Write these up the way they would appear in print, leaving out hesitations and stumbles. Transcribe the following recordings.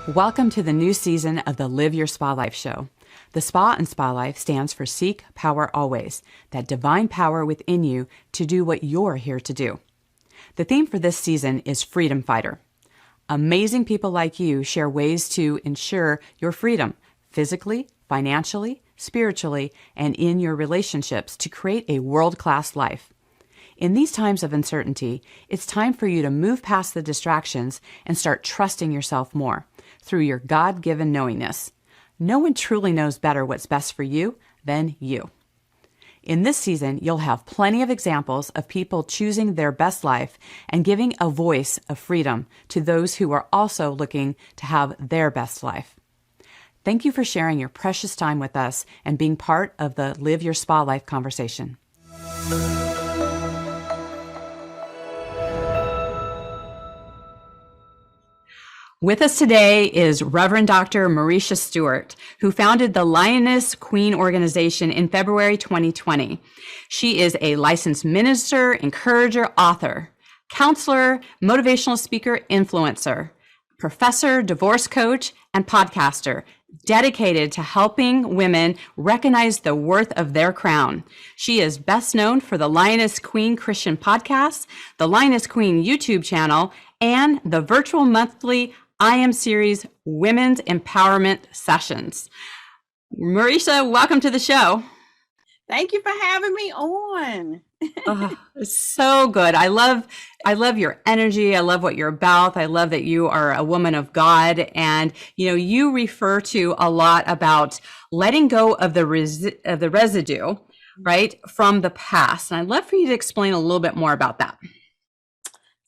Welcome to the new season of the Live Your Spa Life show. The Spa in Spa Life stands for Seek Power Always, that divine power within you to do what you're here to do. The theme for this season is Freedom Fighter. Amazing people like you share ways to ensure your freedom physically, financially, spiritually, and in your relationships to create a world-class life. In these times of uncertainty, it's time for you to move past the distractions and start trusting yourself more through your God-given knowingness. No one truly knows better what's best for you than you. In this season, you'll have plenty of examples of people choosing their best life and giving a voice of freedom to those who are also looking to have their best life. Thank you for sharing your precious time with us and being part of the Live Your Spa Life conversation. With us today is Reverend Dr. Marisha Stewart, who founded the Lioness Queen organization in February 2020. She is a licensed minister, encourager, author, counselor, motivational speaker, influencer, professor, divorce coach, and podcaster, dedicated to helping women recognize the worth of their crown. She is best known for the Lioness Queen Christian podcast, the Lioness Queen YouTube channel, and the virtual monthly I Am Series Women's Empowerment Sessions. Marisha, welcome to the show. Thank you for having me on. Oh, it's so good. I love your energy. I love what you're about. I love that you are a woman of God. And, you refer to a lot about letting go of the residue, right, from the past. And I'd love for you to explain a little bit more about that.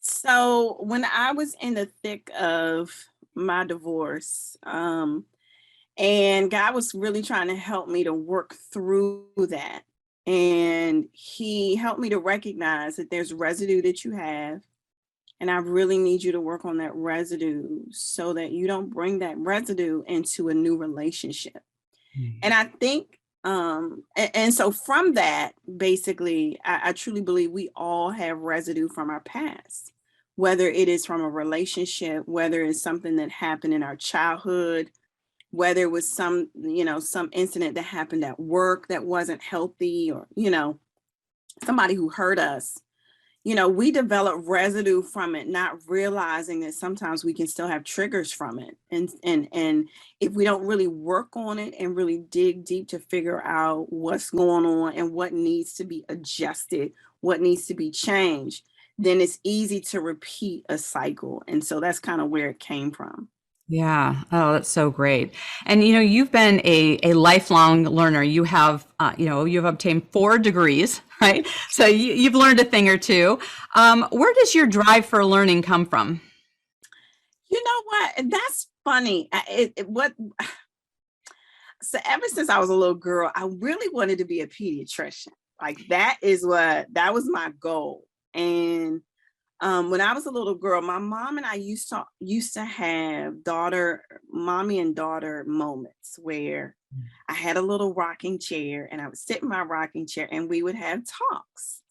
So when I was in the thick of my divorce, and God was really trying to help me to work through that. And he helped me to recognize that there's residue that you have. And I really need you to work on that residue so that you don't bring that residue into a new relationship. Mm-hmm. And I think, and so from that, basically, I truly believe we all have residue from our past, whether it is from a relationship, whether it's something that happened in our childhood, whether it was some incident that happened at work that wasn't healthy, or, somebody who hurt us. We develop residue from it, not realizing that sometimes we can still have triggers from it. And if we don't really work on it and really dig deep to figure out what's going on and what needs to be adjusted, what needs to be changed, then it's easy to repeat a cycle. And so that's kind of where it came from. Yeah. Oh, that's so great. And, you've been a lifelong learner. You have, you've obtained 4 degrees, right? So you've learned a thing or two. Where does your drive for learning come from? You know what? That's funny. So ever since I was a little girl, I really wanted to be a pediatrician. Like that was my goal. And when I was a little girl, my mom and I used to have mommy and daughter moments where I had a little rocking chair and I would sit in my rocking chair and we would have talks.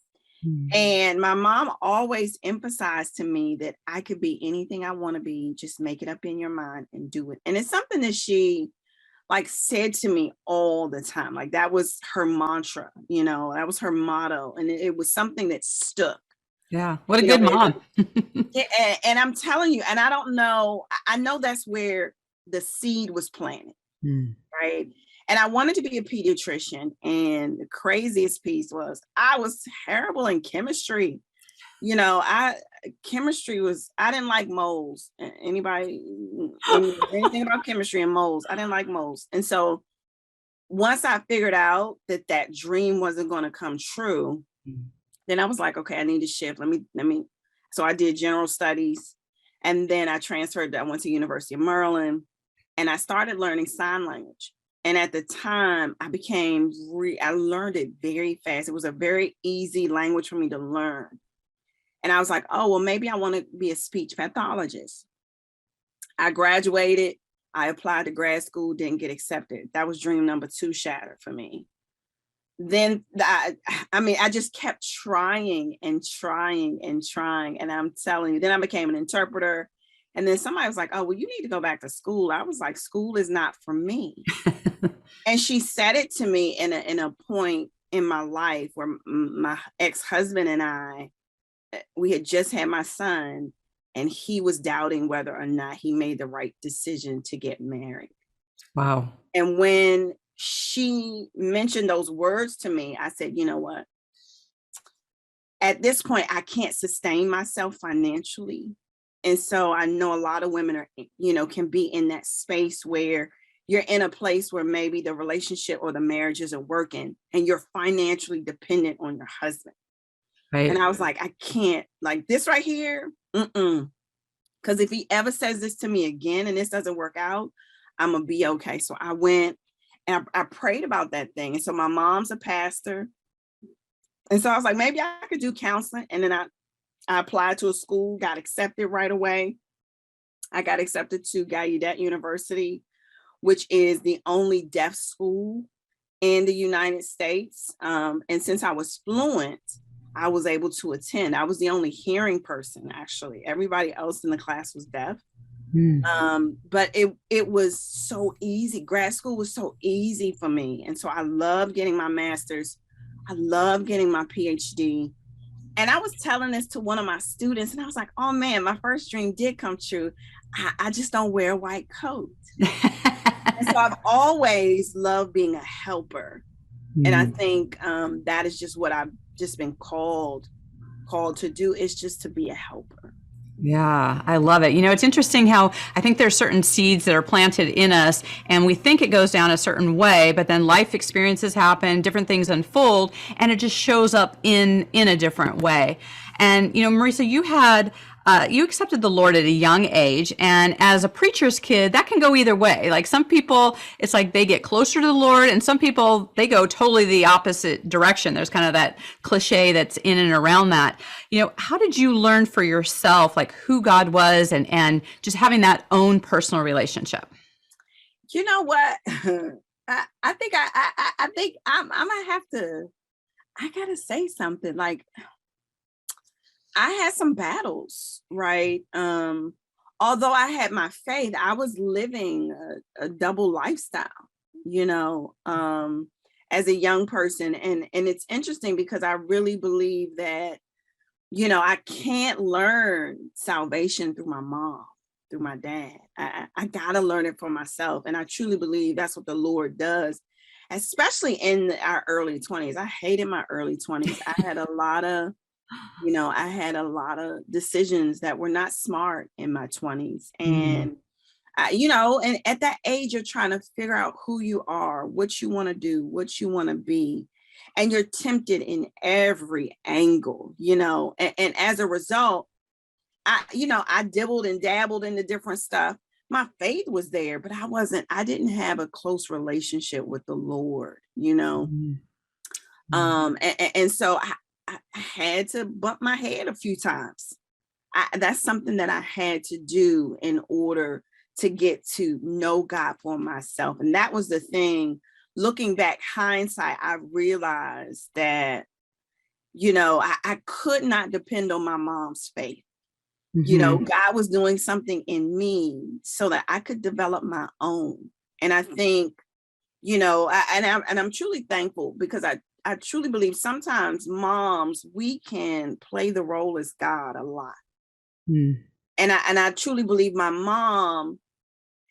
Mm-hmm. And my mom always emphasized to me that I could be anything I want to be, just make it up in your mind and do it. And it's something that she said to me all the time. Like that was her mantra, that was her motto. And it was something that stuck. Yeah. What a good mom. Yeah, and I'm telling you, and I don't know, I know that's where the seed was planted, right? And I wanted to be a pediatrician. And the craziest piece was I was terrible in chemistry. I didn't like moles. Anybody, anything about chemistry and moles? I didn't like moles. And so once I figured out that dream wasn't going to come true, then I was like, okay, I need to shift. Let me. So I did general studies, and then I transferred. I went to University of Maryland, and I started learning sign language. And at the time, I learned it very fast. It was a very easy language for me to learn. And I was like, oh, well, maybe I want to be a speech pathologist. I graduated. I applied to grad school, didn't get accepted. That was dream number 2 shattered for me. Then I just kept trying and trying and trying. And I'm telling you, then I became an interpreter. And then somebody was like, oh, well, you need to go back to school. I was like, school is not for me. And she said it to me in a point in my life where my ex-husband and I, we had just had my son, and he was doubting whether or not he made the right decision to get married. Wow. And when she mentioned those words to me, I said, you know what? At this point, I can't sustain myself financially. And so I know a lot of women are, can be in that space where you're in a place where maybe the relationship or the marriage isn't working and you're financially dependent on your husband. Right. And I was like, I can't, like this right here. Because if he ever says this to me again and this doesn't work out, I'm going to be okay. So I went and I prayed about that thing. And so my mom's a pastor. And so I was like, maybe I could do counseling. And then I applied to a school, got accepted right away. I got accepted to Gallaudet University, which is the only deaf school in the United States. And since I was fluent, I was able to attend. I was the only hearing person, actually. Everybody else in the class was deaf. But it was so easy. Grad school was so easy for me. And so I loved getting my master's. I loved getting my PhD. And I was telling this to one of my students, and I was like, oh man, my first dream did come true. I just don't wear a white coat. And so I've always loved being a helper. And I think that is just what I've just been called to do, is just to be a helper. Yeah, I love it. It's interesting how I think there's certain seeds that are planted in us and we think it goes down a certain way, but then life experiences happen, different things unfold, and it just shows up in a different way. And, Marisha, you accepted the Lord at a young age. And as a preacher's kid, that can go either way. Like some people, it's like they get closer to the Lord, and some people, they go totally the opposite direction. There's kind of that cliche that's in and around that. How did you learn for yourself, like who God was and just having that own personal relationship? You know what? I think I'm gonna have to, I gotta say something. Like, I had some battles, right? Although I had my faith, I was living a double lifestyle, as a young person. And it's interesting because I really believe that, I can't learn salvation through my mom, through my dad. I gotta learn it for myself. And I truly believe that's what the Lord does, especially in our early 20s. I hated my early 20s. I had a lot of decisions that were not smart in my 20s. And, and at that age, you're trying to figure out who you are, what you want to do, what you want to be. And you're tempted in every angle, and as a result, I dibbled and dabbled into different stuff. My faith was there, but I didn't have a close relationship with the Lord, and so I had to bump my head a few times. That's something that I had to do in order to get to know God for myself. And that was the thing. Looking back, hindsight, I realized that, I could not depend on my mom's faith. God was doing something in me so that I could develop my own. And I think, I'm truly thankful, because I truly believe sometimes moms, we can play the role as God a lot. And I truly believe my mom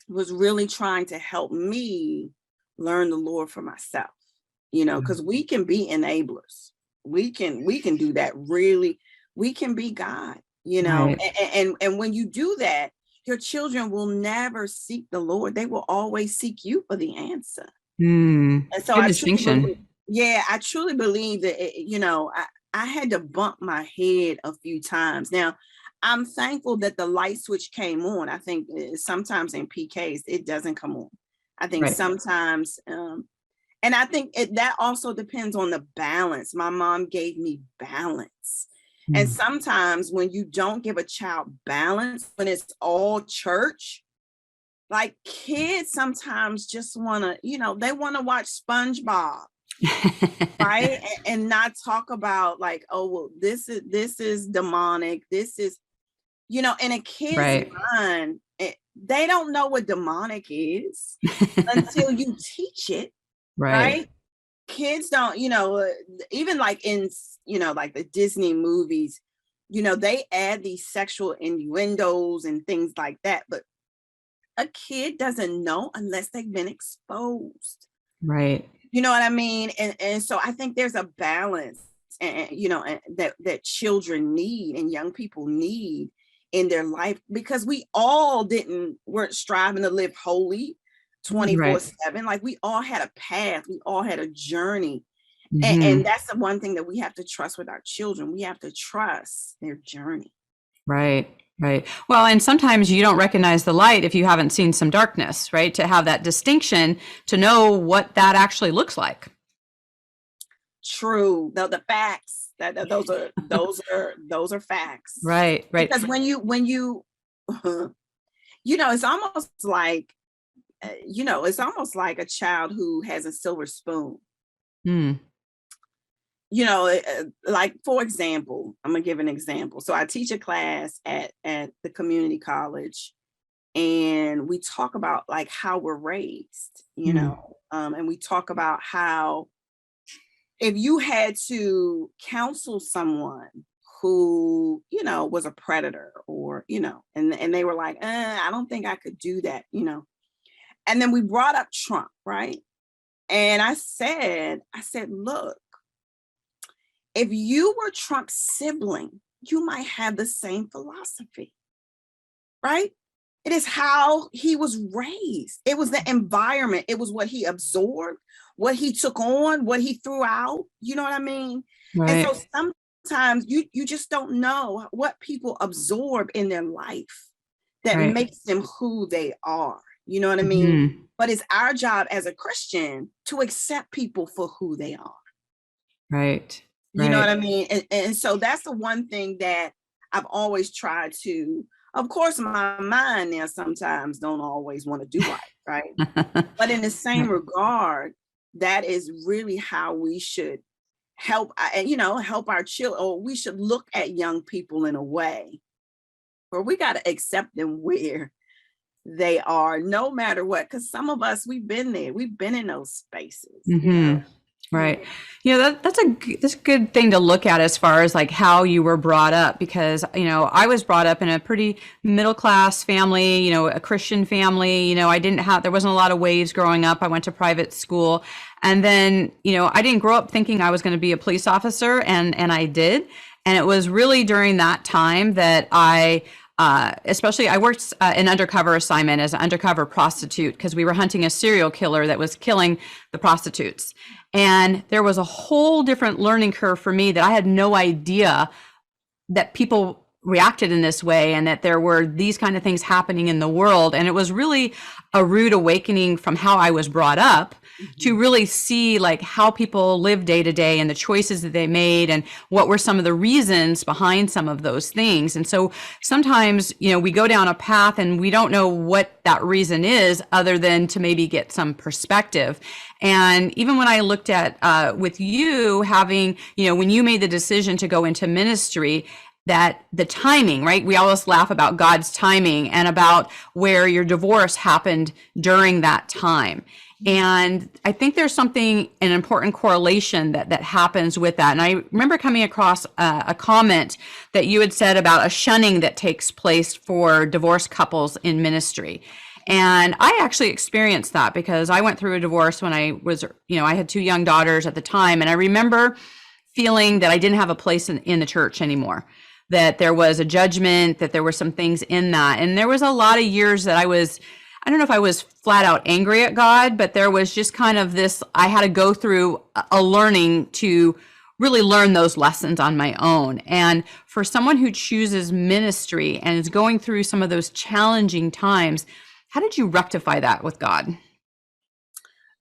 was really trying to help me learn the Lord for myself, because we can be enablers. We can do that. Really, we can be God, right. And when you do that, your children will never seek the Lord. They will always seek you for the answer. And so good distinction. I truly believe that, I had to bump my head a few times. Now, I'm thankful that the light switch came on. I think sometimes in PKs, it doesn't come on. I think sometimes, and I think that also depends on the balance. My mom gave me balance. And sometimes when you don't give a child balance, when it's all church, like kids sometimes just want to, they want to watch SpongeBob. Right. And not talk about like, oh, well, this is demonic. This is, in a kid's Right. mind, they don't know what demonic is until you teach it, Right. right? Kids don't, even like in, like the Disney movies, they add these sexual innuendos and things like that. But a kid doesn't know unless they've been exposed. Right. You know what I mean? And so I think there's a balance, and that children need and young people need in their life, because we all weren't striving to live holy Right. 24/7. Like, we all had a path, we all had a journey. And Hmm. that's the one thing that we have to trust with our children. We have to trust their journey. Right. Right. Well, and sometimes you don't recognize the light if you haven't seen some darkness, right? To have that distinction, to know what that actually looks like. True. The facts, those are facts. Right. Right. Because when you it's almost like it's almost like a child who has a silver spoon. Mm. Like, for example, I'm gonna give an example. So I teach a class at the community college, and we talk about like how we're raised, Mm. and we talk about how, if you had to counsel someone who was a predator, or and they were like, I don't think I could do that, and then we brought up Trump, right? And I said, look, if you were Trump's sibling, you might have the same philosophy, right? It is how he was raised. It was the environment. It was what he absorbed, what he took on, what he threw out. You know what I mean? And Right. so sometimes you just don't know what people absorb in their life that Right. makes them who they are. You know what I mean? Hmm. But it's our job as a Christian to accept people for who they are. Right. You know what Right. I mean? And so that's the one thing that I've always tried to, of course, my mind now sometimes don't always want to do right? But in the same regard, that is really how we should help, help our children, or we should look at young people in a way where we got to accept them where they are, no matter what. Because some of us, we've been there, we've been in those spaces. Hmm. Right. That's a good thing to look at as far as like how you were brought up, because, I was brought up in a pretty middle class family, a Christian family. There wasn't a lot of waves growing up. I went to private school, and then, I didn't grow up thinking I was going to be a police officer, and I did. And it was really during that time that especially I worked an undercover assignment as an undercover prostitute, because we were hunting a serial killer that was killing the prostitutes. And there was a whole different learning curve for me, that I had no idea that people reacted in this way, and that there were these kind of things happening in the world. And it was really a rude awakening from how I was brought up, to really see like how people live day to day, and the choices that they made, and what were some of the reasons behind some of those things. And so sometimes, we go down a path and we don't know what that reason is, other than to maybe get some perspective. And even when I looked at with you having, when you made the decision to go into ministry, that the timing, right? We always laugh about God's timing, and about where your divorce happened during that time. And I think there's an important correlation that happens with that. And I remember coming across a comment that you had said about a shunning that takes place for divorced couples in ministry. And I actually experienced that, because I went through a divorce when I was, I had 2 young daughters at the time. And I remember feeling that I didn't have a place in the church anymore, that there was a judgment, that there were some things in that. And there was a lot of years that I don't know if I was flat out angry at God, but there was just kind of this, I had to go through a learning to really learn those lessons on my own. And for someone who chooses ministry and is going through some of those challenging times, how did you rectify that with God?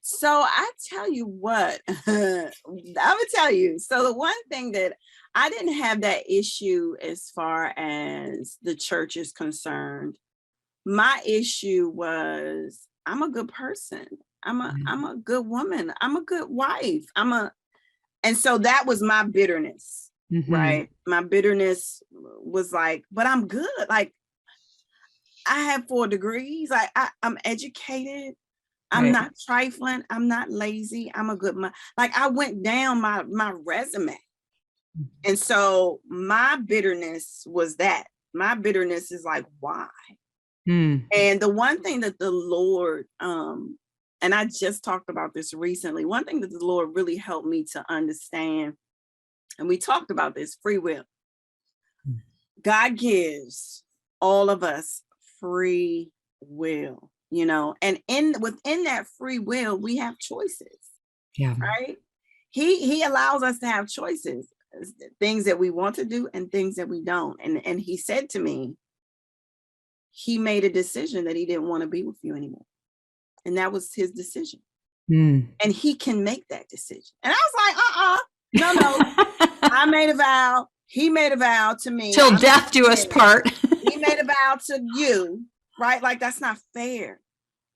So I tell you what, I'm gonna tell you. So the one thing that I didn't have that issue as far as the church is concerned. My issue was, I'm a good person. I'm a good woman. I'm a good wife. And so that was my bitterness. right? My bitterness was like, but I'm good. Like, I have 4 degrees. I'm educated. I'm not trifling. I'm not lazy. I'm a good man. Like, I went down my resume. And so my bitterness was that. My bitterness is like, why? And the one thing that the Lord, and I just talked about this recently, one thing that the Lord really helped me to understand, and we talked about this, free will. God gives all of us free will, you know, and within that free will, we have choices. Yeah. Right. He allows us to have choices, things that we want to do and things that we don't. And he said to me, he made a decision that he didn't want to be with you anymore. And that was his decision. And he can make that decision. And I was like, no. I made a vow. He made a vow to me. Till death do us part. He made a vow to you, right? Like, that's not fair.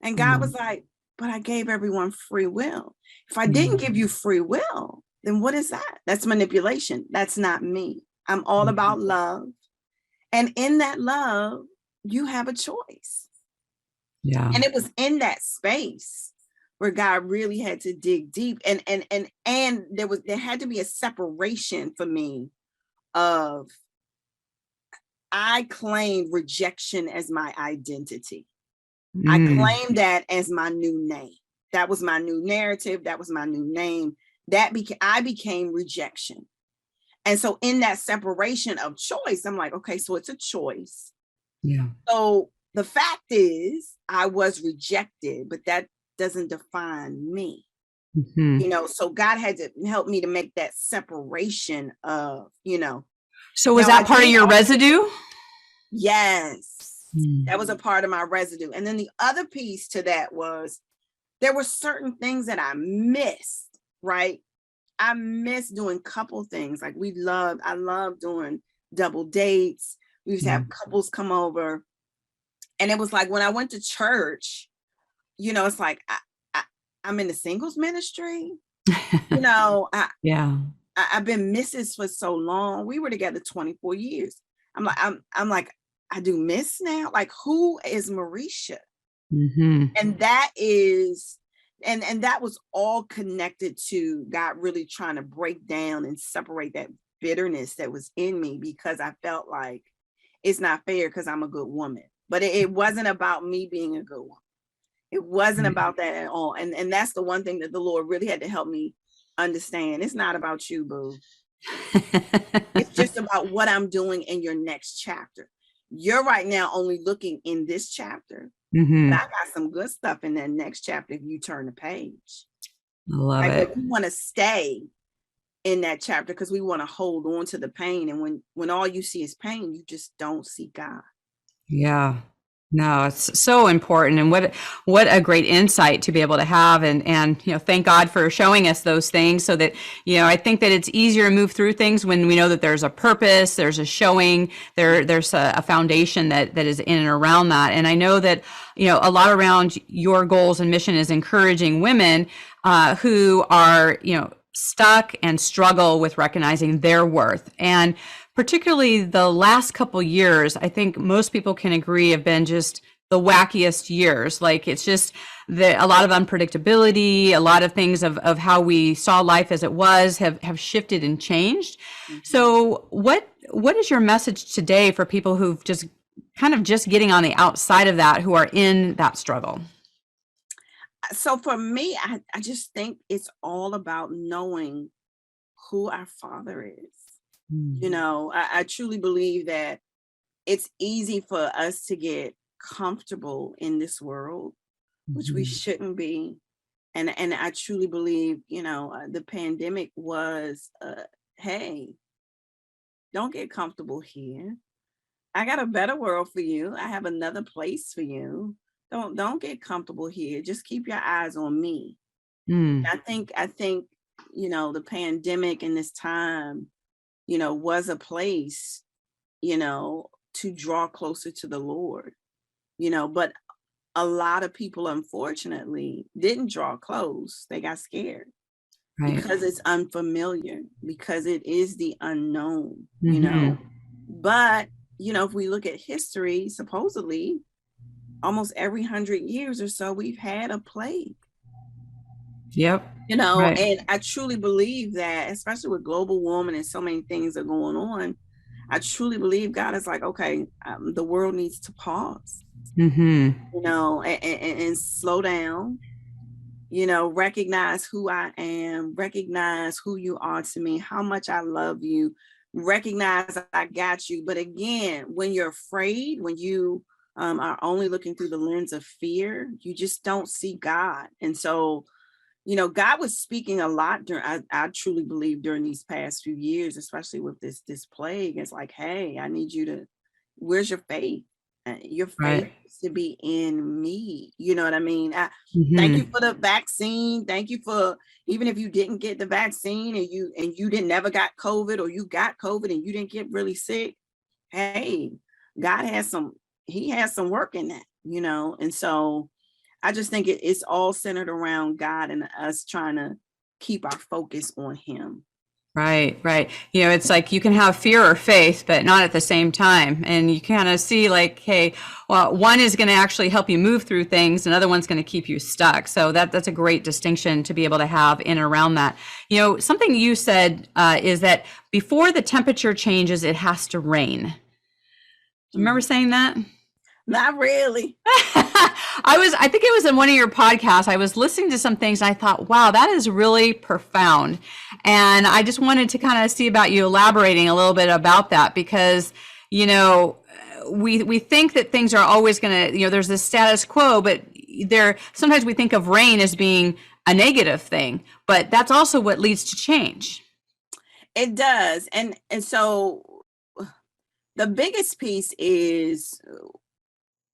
And God was like, but I gave everyone free will. If I didn't give you free will, then what is that? That's manipulation. That's not me. I'm all about love. And in that love, you have a choice. Yeah. And it was in that space where God really had to dig deep. And there had to be a separation for me of, I claimed rejection as my identity. I claimed that as my new name. That was my new narrative. That was my new name. I became rejection. And so in that separation of choice, I'm like, okay, so it's a choice. Yeah. So the fact is, I was rejected, but that doesn't define me. You know, so God had to help me to make that separation of, you know. So was that part of your residue? Yes. That was a part of my residue. And then the other piece to that was, there were certain things that I missed, right? I missed doing couple things. Like, I love doing double dates. We used to have couples come over. And it was like, when I went to church, you know, it's like, I'm in the singles ministry. You know, I've been Mrs. for so long. We were together 24 years. I'm like, I do Miss now. Like, who is Marisha? And that is, and that was all connected to God really trying to break down and separate that bitterness that was in me, because I felt like it's not fair because I'm a good woman. But it wasn't about me being a good woman. It wasn't about that at all. And that's the one thing that the Lord really had to help me understand. It's not about you, boo. It's just about what I'm doing in your next chapter. You're right now only looking in this chapter. But I got some good stuff in that next chapter if you turn the page. I love it. But we want to stay in that chapter because we want to hold on to the pain. And when all you see is pain, you just don't see God. Yeah. No, it's so important. And what a great insight to be able to have. And, you know, thank God for showing us those things so that, you know, I think that it's easier to move through things when we know that there's a purpose, there's a showing, there's a foundation that is in and around that. And I know that, you know, a lot around your goals and mission is encouraging women who are, you know, stuck and struggle with recognizing their worth. And particularly the last couple years, I think most people can agree have been just the wackiest years. Like, it's just a lot of unpredictability, a lot of things of how we saw life as it was have shifted and changed. So what is your message today for people who've just kind of just getting on the outside of that, who are in that struggle? So for me, I just think it's all about knowing who our Father is. You know, I truly believe that it's easy for us to get comfortable in this world, which we shouldn't be. And I truly believe, you know, the pandemic was, hey, don't get comfortable here. I got a better world for you. I have another place for you. Don't get comfortable here. Just keep your eyes on me. I think, you know, the pandemic and this time, you know, was a place, you know, to draw closer to the Lord, you know, but a lot of people, unfortunately, didn't draw close. They got scared. because it's unfamiliar, because it is the unknown, Mm-hmm. But, if we look at history, supposedly almost every 100 years or so, we've had a plague. Yep. Right. And I truly believe that, especially with global warming and so many things are going on, I truly believe God is like, okay, the world needs to pause, Mm-hmm. and slow down, recognize who I am, recognize who you are to me, how much I love you, recognize I got you. But again, when you're afraid, when you are only looking through the lens of fear, you just don't see God. And so, God was speaking a lot during, I truly believe during these past few years, especially with this plague. It's like, hey, I need you to, where's your faith? Your faith Right. is to be in me. You know what I mean? Thank you Mm-hmm. for the vaccine. Thank you for, even if you didn't get the vaccine and you didn't never got COVID, or you got COVID and you didn't get really sick. Hey, God has he has some work in that, And so I just think it's all centered around God and us trying to keep our focus on him. Right, right. It's like you can have fear or faith, but not at the same time. And you kind of see like, hey, well, one is going to actually help you move through things. Another one's going to keep you stuck. So that's a great distinction to be able to have in and around that. Something you said is that before the temperature changes, it has to rain. Do you remember saying that? Not really. I think it was in one of your podcasts. I was listening to some things and I thought, wow, that is really profound. And I just wanted to kind of see about you elaborating a little bit about that because, we think that things are always going to, there's this status quo, but sometimes we think of rain as being a negative thing, but that's also what leads to change. It does. And so the biggest piece is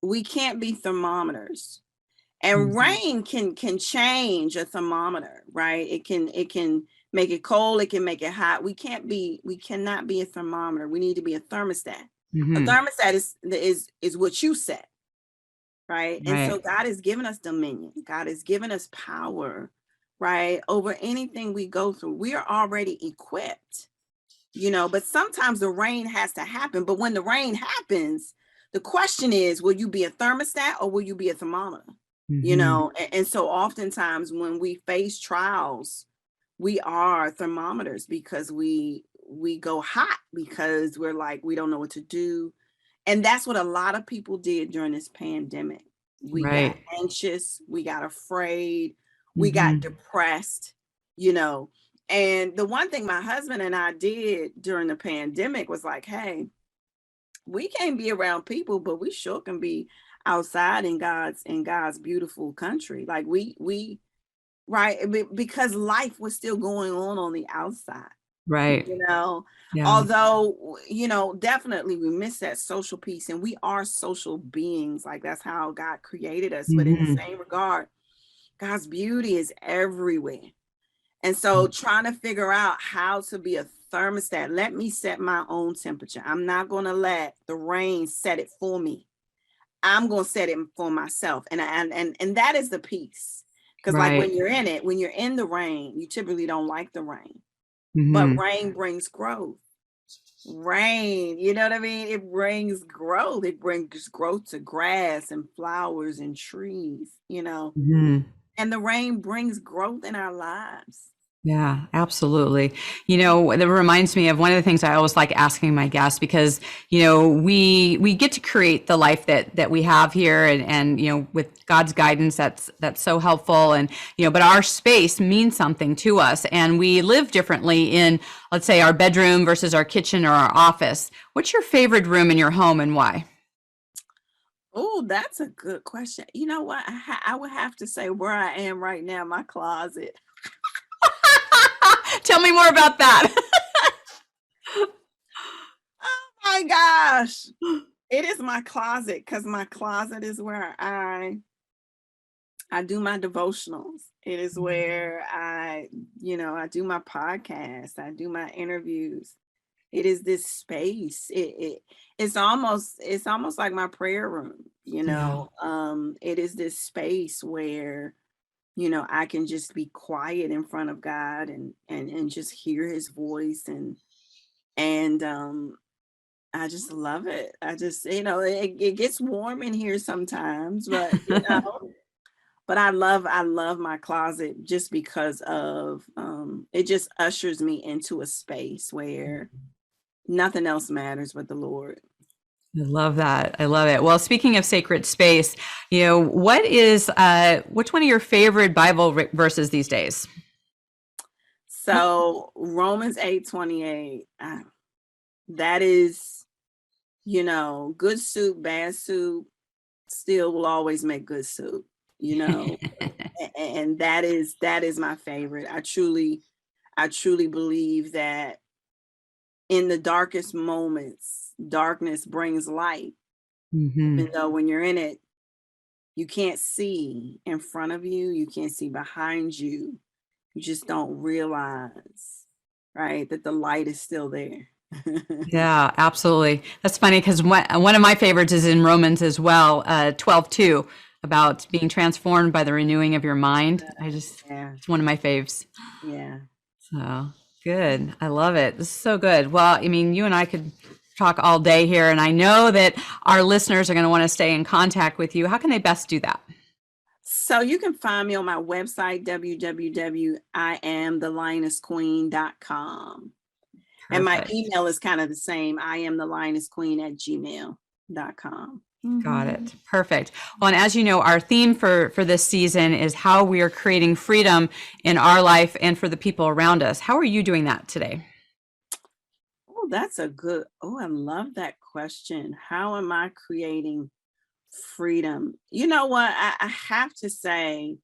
we can't be thermometers. And rain can change a thermometer, right? It can make it cold, it can make it hot. We cannot be a thermometer. We need to be a thermostat. A thermostat is what you set, right? And so God has given us dominion. God has given us power, right? Over anything we go through. We are already equipped, but sometimes the rain has to happen. But when the rain happens, the question is, will you be a thermostat or will you be a thermometer? And so oftentimes when we face trials, we are thermometers because we go hot because we're like, we don't know what to do. And that's what a lot of people did during this pandemic. We got anxious, we got afraid, we got depressed, And the one thing my husband and I did during the pandemic was like, hey, we can't be around people, but we sure can be outside in God's beautiful country. Like we right, because life was still going on the outside. Right. Yeah. Although, definitely we miss that social piece, and we are social beings. Like that's how God created us. But in the same regard, God's beauty is everywhere. And so trying to figure out how to be a thermostat, let me set my own temperature. I'm not going to let the rain set it for me. I'm going to set it for myself. And that is the piece. Because like when you're in it, when you're in the rain, you typically don't like the rain. But rain brings growth. Rain, you know what I mean? It brings growth. It brings growth to grass and flowers and trees, And the rain brings growth in our lives. Yeah, absolutely. That reminds me of one of the things I always like asking my guests because, we get to create the life that we have here and, with God's guidance, that's so helpful. And, but our space means something to us and we live differently in, let's say, our bedroom versus our kitchen or our office. What's your favorite room in your home and why? Oh, that's a good question. You know what? I would have to say where I am right now, my closet. Tell me more about that. Oh my gosh. It is my closet because my closet is where I do my devotionals. It is where I do my podcast. I do my interviews. It is this space. It's almost like my prayer room, It is this space where I can just be quiet in front of God and just hear his voice and I just love it. I just, it gets warm in here sometimes, but I love my closet just because of it just ushers me into a space where nothing else matters but the Lord. I love that. I love it. Well, speaking of sacred space, which one of your favorite Bible verses these days? So Romans 8:28, that is, good soup, bad soup, still will always make good soup, and that is my favorite. I truly believe that in the darkest moments, darkness brings light. Mm-hmm. Even though when you're in it, you can't see in front of you, you can't see behind you. You just don't realize, right, that the light is still there. Yeah, absolutely. That's funny because one of my favorites is in Romans as well, 12:2, about being transformed by the renewing of your mind. Yeah, It's one of my faves. yeah. So good. I love it. This is so good. Well, I mean, you and I could talk all day here, and I know that our listeners are going to want to stay in contact with you. How can they best do that? So you can find me on my website, www.iamthelionessqueen.com. And my Perfect. email is kind of the same, iamthelionessqueen@gmail.com. Got it. Perfect. Well, and as you know, our theme for this season is how we are creating freedom in our life and for the people around us. How are you doing that today? I love that question. How am I creating freedom? You know what? I have to say,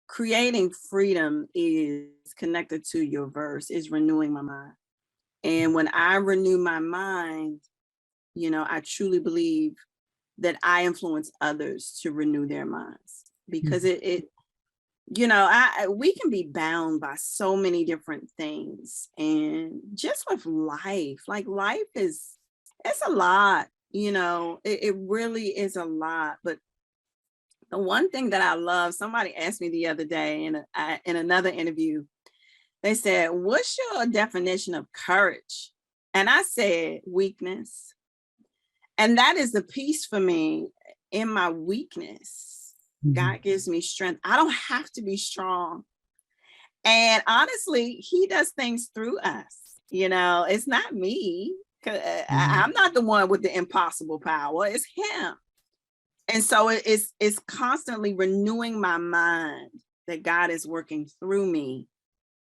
creating freedom is connected to your verse, is renewing my mind. And when I renew my mind, I truly believe that I influence others to renew their minds because we can be bound by so many different things. And just with life, like life it's a lot, it really is a lot. But the one thing that I love, somebody asked me the other day in another interview, they said, "What's your definition of courage?" And I said, "Weakness." And that is the peace for me in my weakness. Mhm. God gives me strength. I don't have to be strong. And honestly, he does things through us. It's not me. Mhm. I'm not the one with the impossible power. It's him. And so it's constantly renewing my mind that God is working through me.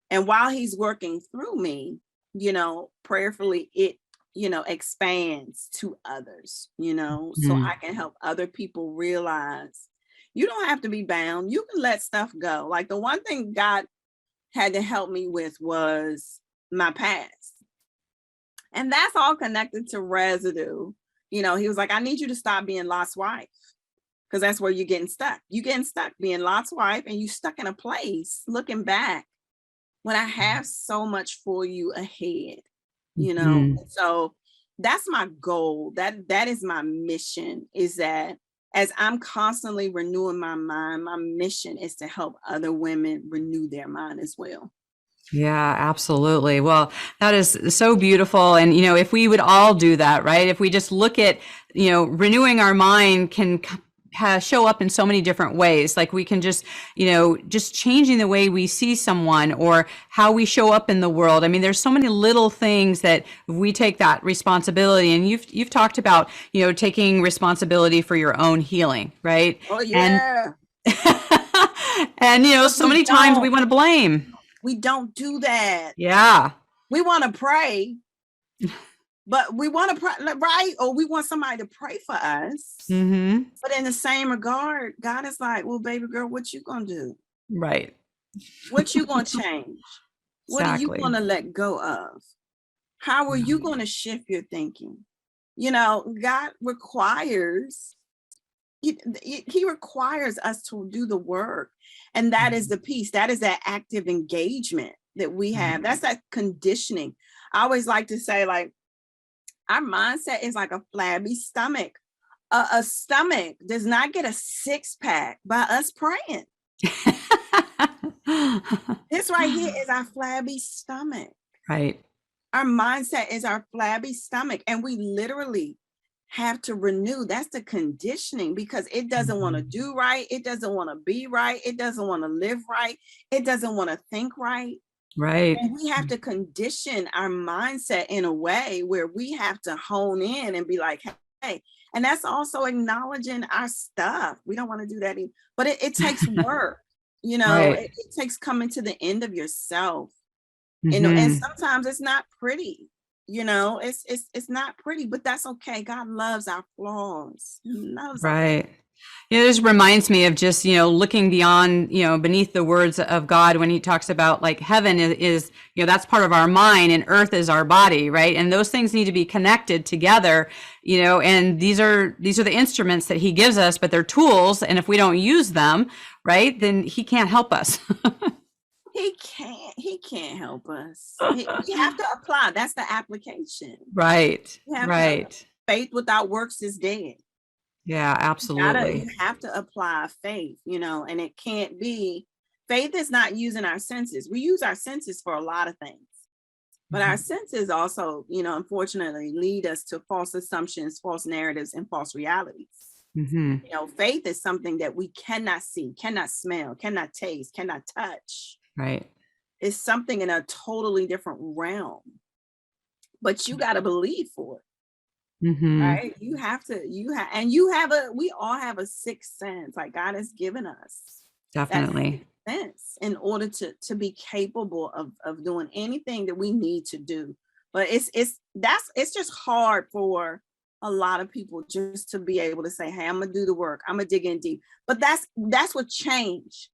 And while he's working through me, prayerfully, it, expands to others, so Mhm. I can help other people realize you don't have to be bound. You can let stuff go. Like the one thing God had to help me with was my past. And that's all connected to residue. He was like, I need you to stop being Lot's wife because that's where you're getting stuck. You're getting stuck being Lot's wife and you stuck in a place looking back when I have so much for you ahead, Mhm. So that's my goal. That is my mission, is that as I'm constantly renewing my mind, my mission is to help other women renew their mind as well. Yeah, absolutely. Well, that is so beautiful. And, if we would all do that, right? If we just look at, renewing our mind can show up in so many different ways. Like we can just changing the way we see someone or how we show up in the world. I mean, there's so many little things that we take that responsibility. And you've talked about, taking responsibility for your own healing, right? Oh And, yeah. and, Because so many times we want to blame. we don't do that. Yeah. We want to pray, but we want to pray, right? Or we want somebody to pray for us. Mm-hmm. But in the same regard, God is like, well, baby girl, what you gonna do? Right. What you gonna change? What are you Exactly. gonna let go of? How are you gonna shift your thinking? God requires he requires us to do the work. And that is the piece. That is that active engagement that we have. That's that conditioning. I always like to say, like, our mindset is like a flabby stomach. A stomach does not get a six pack by us praying. This right here is our flabby stomach. Right. Our mindset is our flabby stomach, and we literally have to renew. That's the conditioning, because it doesn't want to do right. It doesn't want to be right. It doesn't want to live right. It doesn't want to think right. Right. And we have to condition our mindset in a way where we have to hone in and be like, hey, and that's also acknowledging our stuff. We don't want to do that either, but it takes work, Right. it takes coming to the end of yourself. Mm-hmm. And sometimes it's not pretty, it's not pretty, but that's okay. God loves our flaws. He loves right. This reminds me of just, looking beyond, beneath the words of God when he talks about like heaven is, that's part of our mind and earth is our body, right? And those things need to be connected together, and these are the instruments that he gives us, but they're tools. And if we don't use them, right, then he can't help us. He can't help us. We have to apply. That's the application. Right. Right. Faith without works is dead. Yeah, absolutely. You have to apply faith, and it can't be, faith is not using our senses. We use our senses for a lot of things, but our senses also, unfortunately lead us to false assumptions, false narratives, and false realities. Faith is something that we cannot see, cannot smell, cannot taste, cannot touch. Right. It's something in a totally different realm, but you got to believe for it. Right. You have to, we all have a sixth sense, like God has given us. Definitely. Sense in order to be capable of doing anything that we need to do. But it's just hard for a lot of people just to be able to say, hey, I'm gonna do the work, I'm gonna dig in deep. But that's what change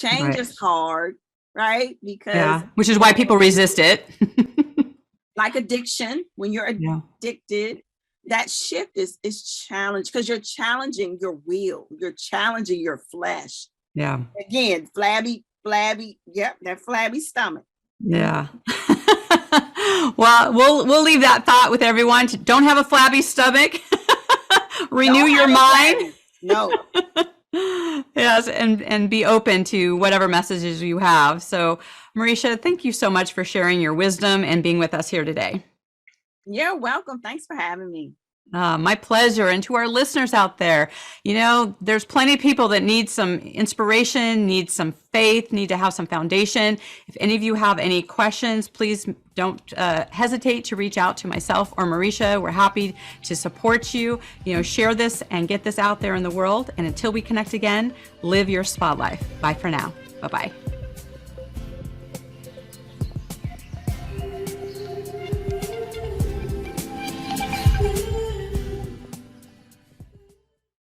is hard, right? Because which is why people resist it. Like addiction, when you're addicted, that shift is challenged because you're challenging your will, you're challenging your flesh. Yeah. Again, flabby, that flabby stomach. Yeah. Well, we'll leave that thought with everyone. Don't have a flabby stomach. Renew your mind. No. Yes, and be open to whatever messages you have. So, Marisha, thank you so much for sharing your wisdom and being with us here today. You're welcome. Thanks for having me. My pleasure. And to our listeners out there, there's plenty of people that need some inspiration, need some faith, need to have some foundation. If any of you have any questions, please don't hesitate to reach out to myself or Marisha. We're happy to support you. Share this and get this out there in the world. And until we connect again, live your spa life. Bye for now. Bye-bye.